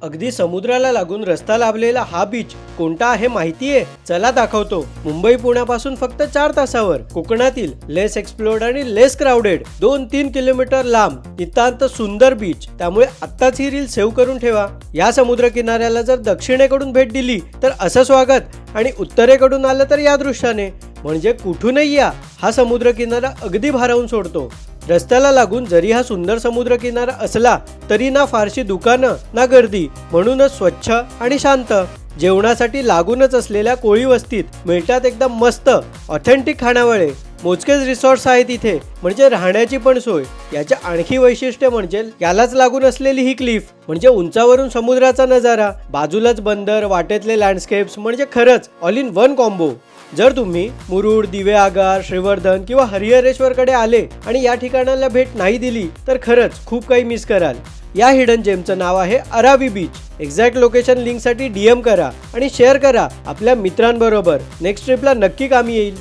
अगदी समुद्राला लागून रस्ता लाभलेला हा बीच कोणता आहे माहितीये? चला दाखवतो. मुंबई पुण्यापासून फक्त 4 तासावर कोकणातील लेस एक्सप्लोर्ड आणि लेस क्राउडेड 2-3 किलोमीटर लांब नितांत सुंदर बीच. त्यामुळे आत्ताच ही रील सेव्ह करून ठेवा. या समुद्र किनाऱ्याला जर दक्षिणेकडून भेट दिली तर असं स्वागत आणि उत्तरेकडून आलं तर या दृष्टाने. म्हणजे कुठूनही या, हा समुद्र किनारा अगदी भारावून सोडतो. रस्त्याला लागून जरी हा सुंदर समुद्र किनारा असला तरी ना फारशी दुकानं ना गर्दी, म्हणूनच स्वच्छ आणि शांत. जेवणासाठी लागूनच असलेल्या कोळी वस्तीत मिळतात एकदम मस्त ऑथेंटिक खानावळे. मोजकेच रिसॉर्ट्स आहेत इथे, म्हणजे राहण्याची पण सोय. याचे आणखी वैशिष्ट्य म्हणजे यालाच लागून असलेली ही क्लिफ, म्हणजे उंचावरून समुद्राचा नजारा, बाजूलाच बंदर, वाटेतले लँडस्केप्स, म्हणजे खरंच ऑल इन वन कॉम्बो. जर तुम्ही मुरुड, दिवेआगार, श्रीवर्धन किंवा हरिहरेश्वरकडे आले आणि या ठिकाणाला भेट नाही दिली तर खरंच खूप काही मिस कराल. या हिडन जेमचं नाव आहे अराबी बीच. एक्झॅक्ट लोकेशन लिंकसाठी DM करा आणि शेअर करा आपल्या मित्रांबरोबर. नेक्स्ट ट्रिपला नक्की कामी येईल.